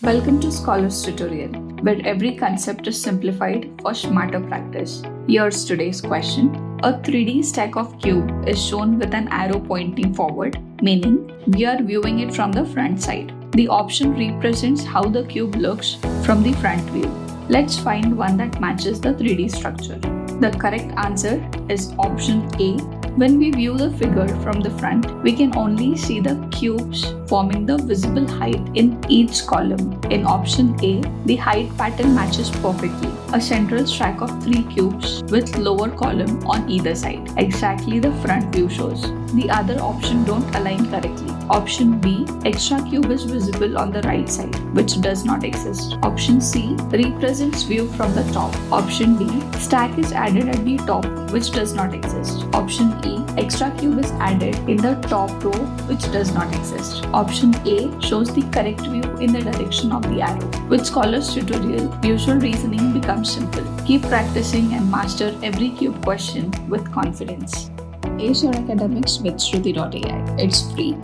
Welcome to Scholars Tutorial, where every concept is simplified for smarter practice. Here's today's question. A 3D stack of cube is shown with an arrow pointing forward, meaning we are viewing it from the front side. The option represents how the cube looks from the front view. Let's find one that matches the 3D structure. The correct answer is option A. When we view the figure from the front, we can only see the cubes forming the visible height in each column. In option A, the height pattern matches perfectly. A central stack of 3 cubes with lower column on either side. Exactly the front view shows. The other option don't align correctly. Option B, extra cube is visible on the right side, which does not exist. Option C, represents view from the top. Option D, stack is added at the top, which does not exist. Option E, extra cube is added in the top row, which does not exist. Option A shows the correct view in the direction of the arrow. With Scholars Tutorial, visual reasoning becomes simple. Keep practicing and master every cube question with confidence. Ace Your Academics with Shruti.ai. It's free.